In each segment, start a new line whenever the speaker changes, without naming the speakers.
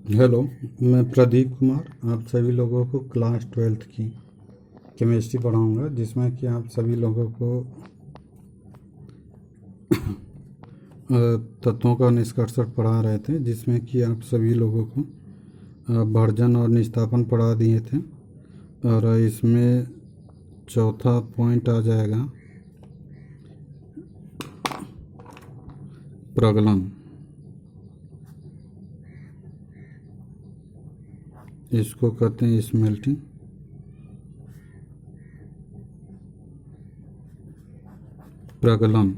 Hello, मैं प्रदीप कुमार आप सभी लोगों को क्लास 12th की केमिस्ट्री पढ़ाऊंगा, जिसमें कि आप सभी लोगों को तत्वों का निष्कर्षण पढ़ा रहे थे, जिसमें कि आप सभी लोगों को भर्जन और निस्तापन पढ़ा दिए थे। और इसमें चौथा पॉइंट आ जाएगा प्रगलन। इसको कहते हैं स्मेल्टिंग। प्रगलन,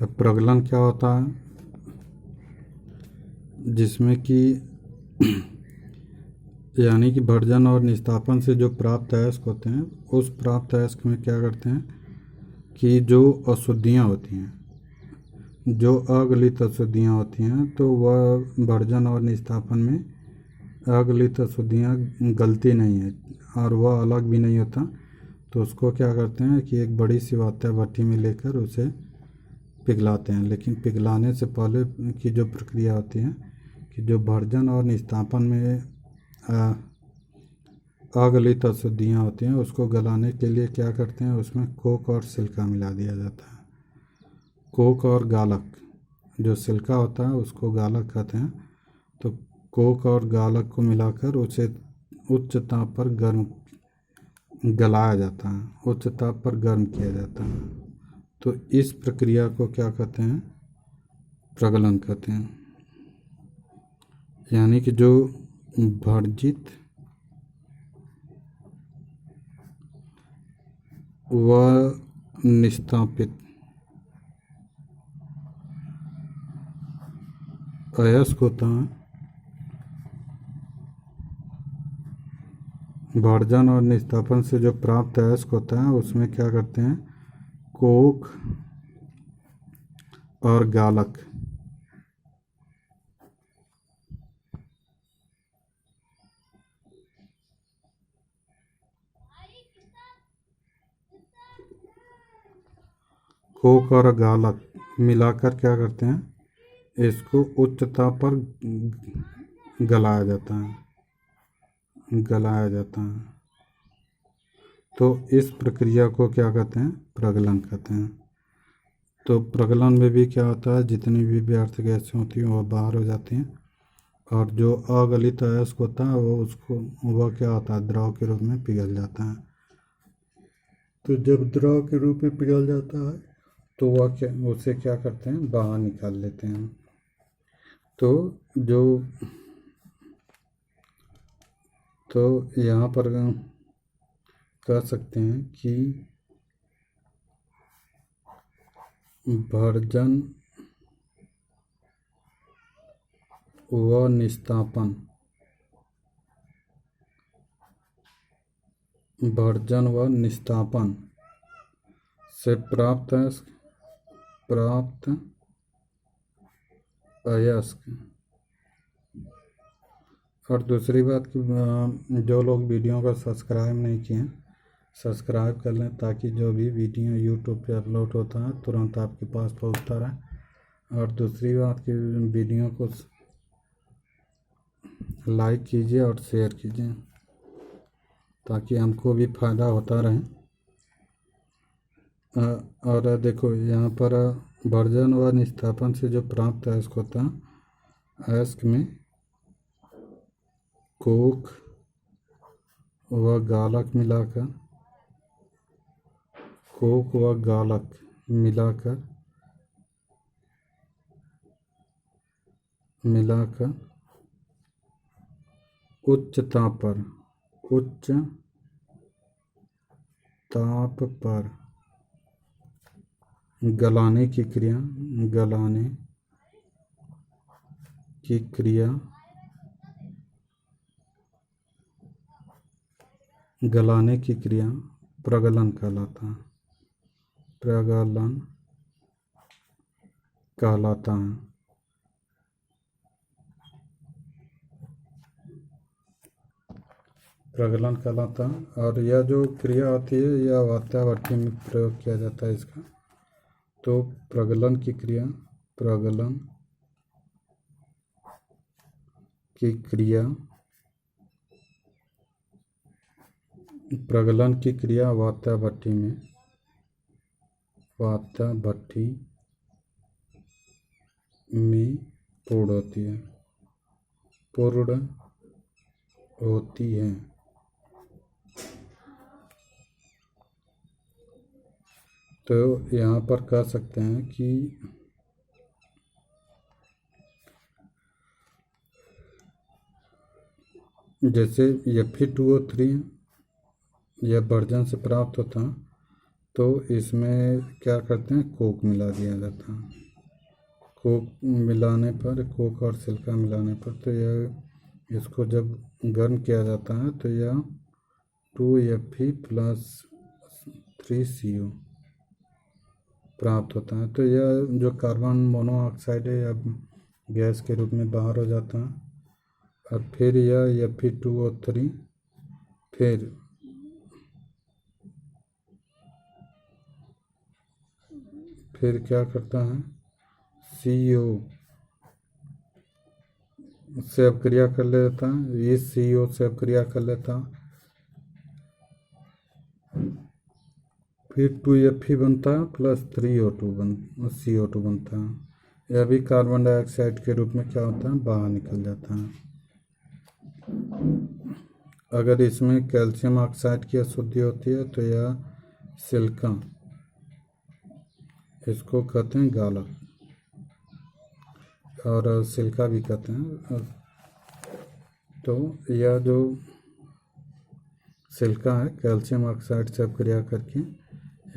अब प्रगलन क्या होता है, जिसमें कि यानी कि भर्जन और निस्तापन से जो प्राप्त अयस्क होते हैं, उस प्राप्त अयस्क में क्या करते हैं कि जो अशुद्धियाँ होती हैं, जो अगलित अशुद्धियाँ होती हैं, तो वह भर्जन और निस्तापन में अगलित अशुद्धियाँ गलती नहीं है और वह अलग भी नहीं होता। तो उसको क्या करते हैं कि एक बड़ी सी वात्या भट्टी में लेकर उसे पिघलाते हैं। लेकिन पिघलाने से पहले की जो प्रक्रिया होती है कि जो भर्जन और निस्तापन में अगलित अशुद्धियाँ होती हैं, उसको गलाने के लिए क्या करते हैं, उसमें कोक और सिल्का मिला दिया जाता है। कोक और गालक, जो सिल्का होता है उसको गालक कहते हैं। तो कोक और गालक को मिलाकर उसे उच्च ताप पर गर्म गलाया जाता है, उच्च ताप पर गर्म किया जाता है। तो इस प्रक्रिया को क्या कहते हैं, प्रगलन कहते हैं। यानी कि जो भर्जित व निस्तापित अयस्क होता है, भर्जन और निस्तापन से जो प्राप्त अयस्क होता है, उसमें क्या करते हैं, कोक और गालक कोक और गालक मिलाकर क्या करते हैं, इसको उच्च ताप पर गलाया जाता है। तो इस प्रक्रिया को क्या कहते हैं, प्रगलन कहते हैं। तो प्रगलन में भी क्या होता है, जितनी भी व्यर्थ गैसें होती हैं वह बाहर हो जाती हैं, और जो अगलित अयस्क होता है वह क्या होता है, द्रव के रूप में पिघल जाता है। तो जब द्रव के रूप में पिघल जाता है तो वह उसे क्या करते हैं, बाहर निकाल लेते हैं। तो यहाँ पर कह सकते हैं कि भर्जन व निस्तापन, भर्जन व निस्तापन से प्राप्त अयस्क। और दूसरी बात कि जो लोग वीडियो को सब्सक्राइब नहीं किए, सब्सक्राइब कर लें, ताकि जो भी वीडियो यूट्यूब पे अपलोड होता है तुरंत आपके पास पहुंचता रहे। और दूसरी बात कि वीडियो को लाइक कीजिए और शेयर कीजिए, ताकि हमको भी फ़ायदा होता रहे। और देखो यहाँ पर भर्जन व निस्तापन से जो प्राप्त अयस्क होता है, अयस्क में कोक व गालक मिलाकर उच्च ताप पर गलाने की क्रिया प्रगलन कहलाता है। प्रगलन कहलाता है। और यह जो क्रिया होती है, यह वात्या भट्टी में प्रयोग किया जाता है इसका। तो प्रगलन की क्रिया, प्रगलन की क्रिया वात्या भट्ठी में पूर्ण होती है। तो यहाँ पर कह सकते हैं कि जैसे Fe2O3 यह वर्जन से प्राप्त होता है, तो इसमें क्या करते हैं, कोक मिला दिया जाता है। कोक और सिलिका मिलाने पर तो यह, इसको जब गर्म किया जाता है तो यह 2Fe+3CO प्राप्त होता है। तो यह जो कार्बन मोनोऑक्साइड है, अब गैस के रूप में बाहर हो जाता है। और फिर यह Fe2O3 फिर क्या करता है, CO से अपक्रिया कर लेता है। इस CO से अपक्रिया कर लेता है, फिर 2Fe बनता है प्लस 3O2 CO2 बनता है। यह भी कार्बन डाइऑक्साइड के रूप में क्या होता है, बाहर निकल जाता है। अगर इसमें कैल्शियम ऑक्साइड की अशुद्धि होती है तो यह सिलिका, इसको कहते हैं गालक, और सिलिका भी कहते हैं। तो यह जो सिलिका है, कैल्शियम ऑक्साइड से अपक्रिया करके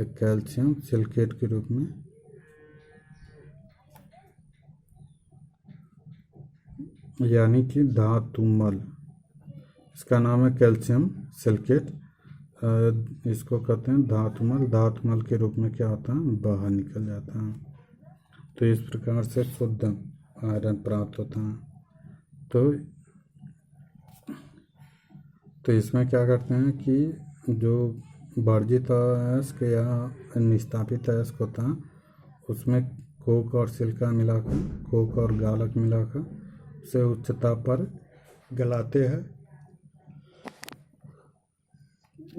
एक कैल्शियम सिलिकेट के रूप में यानी कि धातुमल, इसका नाम है कैल्शियम सिलिकेट, इसको कहते हैं धातुमल के रूप में क्या होता है, बाहर निकल जाता है। तो इस प्रकार से शुद्ध आयरन प्राप्त होता है। तो इसमें क्या करते हैं कि जो वर्जित अयस्क या निस्तापित अयस्क होता है, उसमें कोक और सिलिका मिलाकर, कोक और गालक मिलाकर उसे उच्च ताप पर गलाते हैं,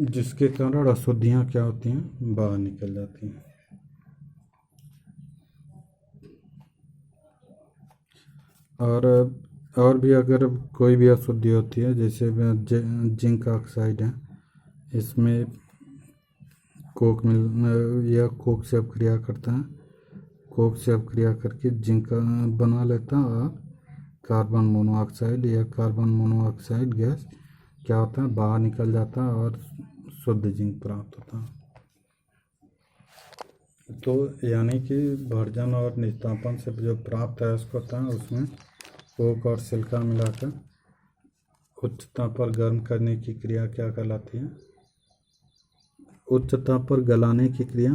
जिसके कारण अशुद्धियाँ क्या होती हैं, बाहर निकल जाती हैं। और भी अगर कोई भी अशुद्धि होती है, जैसे जिंक ऑक्साइड है, इसमें यह कोक से अपक्रिया करता है, कोक से अपक्रिया करके जिंक बना लेता है, और कार्बन मोनोऑक्साइड या कार्बन मोनोऑक्साइड गैस क्या होता है, बाहर निकल जाता है और शुद्ध जिंक प्राप्त होता है। तो यानी कि भर्जन और निस्तापन से जो प्राप्त अयस्क होता है, उसमें कोक और सिलिका मिलाकर उच्च ताप पर गर्म करने की क्रिया क्या कहलाती है, उच्च ताप पर गलाने की क्रिया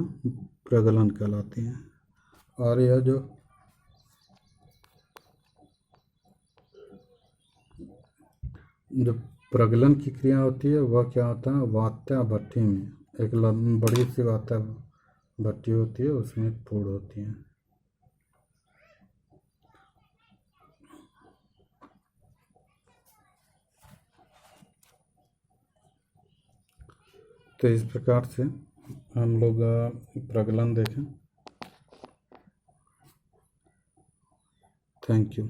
प्रगलन कहलाती है। और यह जो प्रगलन की क्रिया होती है, वह क्या होता है, वात्या भट्ठी में, एक बड़ी सी वात्या भट्ठी होती है, उसमें पूर्ण होती है। तो इस प्रकार से हम लोग प्रगलन देखें। Thank you.